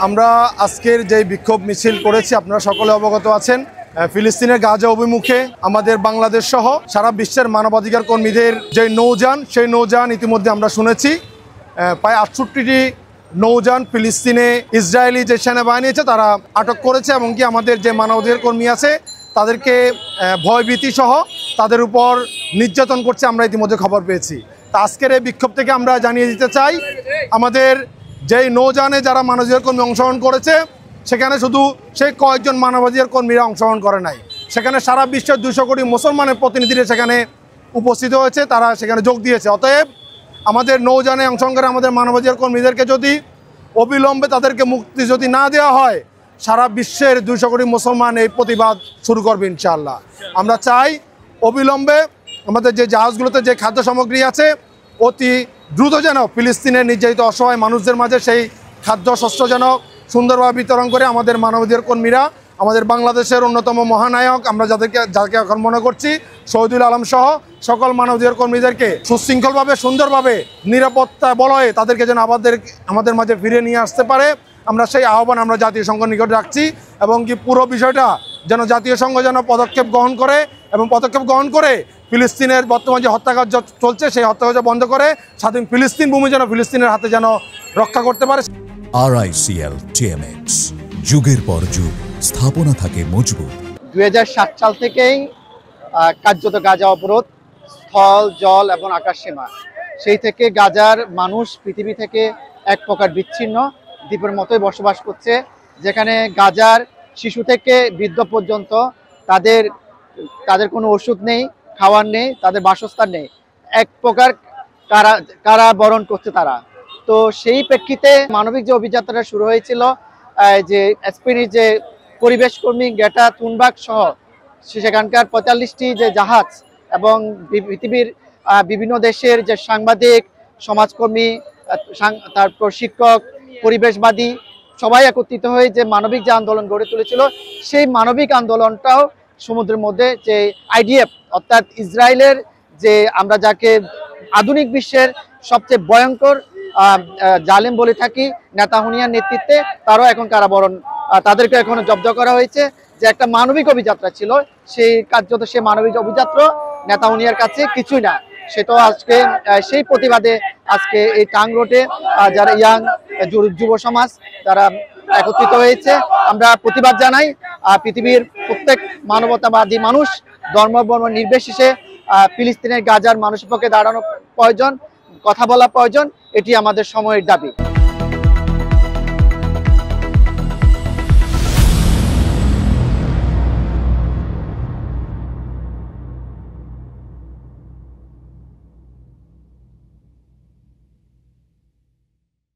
আমরা আজকের যে বিক্ষোভ মিছিল করেছি আপনারা সকলে অবগত আছেন। ফিলিস্তিনের গাজা অভিমুখে আমাদের বাংলাদেশ সহ সারা বিশ্বের মানবাধিকার কর্মীদের যে নৌযান, সেই নৌযান ইতিমধ্যে আমরা শুনেছি প্রায় 68টি নৌযান ফিলিস্তিনে ইসরায়েলি যে সেনাবাহিনী আছে তারা আটক করেছে এবং কি আমাদের যে মানবাধিকার কর্মী আছে তাদেরকে ভয়ভীতি সহ তাদের উপর নির্যাতন করছে আমরা ইতিমধ্যে খবর পেয়েছি। তা আজকের এই বিক্ষোভ থেকে আমরা জানিয়ে দিতে চাই আমাদের যেই নৌযানে যারা মানবাধিকার কর্মী অংশগ্রহণ করেছে সেখানে শুধু সেই কয়েকজন মানবাধিকার কর্মীরা অংশগ্রহণ করে নাই, সেখানে সারা বিশ্বের 200 কোটি মুসলমানের প্রতিনিধিরা সেখানে উপস্থিত হয়েছে, তারা সেখানে যোগ দিয়েছে। অতএব আমাদের নৌযানে অংশগ্রহণ করে আমাদের মানবাধিকার কর্মীদেরকে যদি অবিলম্বে তাদেরকে মুক্তি যদি না দেওয়া হয় সারা বিশ্বের 200 কোটি মুসলমান এই প্রতিবাদ শুরু করবে ইনশাআল্লাহ। আমরা চাই অবিলম্বে আমাদের যে জাহাজগুলোতে যে খাদ্য সামগ্রী আছে অতি দ্রুত যেন ফিলিস্তিনের নির্যাতিত অসহায় মানুষদের মাঝে সেই খাদ্য শস্য যেন সুন্দরভাবে বিতরণ করে আমাদের মানবাধিকার কর্মীরা, আমাদের বাংলাদেশের অন্যতম মহানায়ক আমরা যাকে এখন মনে করছি শহীদুল আলম সহ সকল মানবাধিকার কর্মীদেরকে সুশৃঙ্খলভাবে সুন্দরভাবে নিরাপত্তা বলয়ে তাদেরকে যেন আমাদের মাঝে ফিরে নিয়ে আসতে পারে, আমরা সেই আহ্বান আমরা জাতীয় সংঘের নিকট রাখছি। এবং কি পুরো বিষয়টা যেন জাতীয় সংঘ যেন পদক্ষেপ গ্রহণ করে এবং পদক্ষেপ গ্রহণ করে ফিলিস্তিনের বর্তমান যে হত্যাকার্য চলছে সেই হত্যাকার্য বন্ধ করে স্বাধীন ফিলিস্তিন ভূমি যেন ফিলিস্তিনের হাতে যেন রক্ষা করতে পারে। RICL TMX, যুগের পর যুগ স্থাপনা থাকে মজবুত। 2007 সাল থেকেই কার্যত গাজা অবরোধ, স্থল জল এবং আকাশ সীমা, সেই থেকে গাজার মানুষ পৃথিবী থেকে এক প্রকার বিচ্ছিন্ন দ্বীপের মতোই বসবাস করছে, যেখানে গাজার শিশু থেকে বৃদ্ধ পর্যন্ত তাদের কোনো ওষুধ নেই, খাওয়ার নেই, তাদের বাসস্থান নেই, এক প্রকার কারাবরণ করছে তারা। তো সেই প্রেক্ষিতে মানবিক যে অভিযাত্রা শুরু হয়েছিল, যে স্পেনের যে পরিবেশ কর্মী গ্রেটা থুনবার্গ সহ সেখানকার 45টি যে জাহাজ এবং পৃথিবীর বিভিন্ন দেশের যে সাংবাদিক, সমাজকর্মী, তারপর শিক্ষক, পরিবেশবাদী সবাই একত্রিত হয়ে যে মানবিক যে আন্দোলন গড়ে তুলেছিল, সেই মানবিক আন্দোলনটাও সমুদ্রের মধ্যে যে IDF অর্থাৎ ইসরায়েলের যে আমরা যাকে আধুনিক বিশ্বের সবচেয়ে ভয়ঙ্কর জালেম বলে থাকি নেতানিয়াহুর নেতৃত্বে, তারও এখন কারাবরণ, তাদেরকে এখন জব্দ করা হয়েছে। যে একটা মানবিক অভিযাত্রা ছিল সেই কার্যত সে মানবিক অভিযাত্রা নেতানিয়াহুর কাছে কিছুই না। সেটাও আজকে সেই প্রতিবাদে আজকে এই টাং রোডে যারা ইয়াং যুব সমাজ তারা একত্রিত হয়েছে। আমরা প্রতিবাদ জানাই পৃথিবীর প্রত্যেক মানবতাবাদী মানুষ ধর্ম বর্ণ নির্বিশেষে ফিলিস্তিনের গাজার মানুষের পক্ষে দাঁড়ানো প্রয়োজন, কথা বলা প্রয়োজন, এটি আমাদের সময়ের দাবি।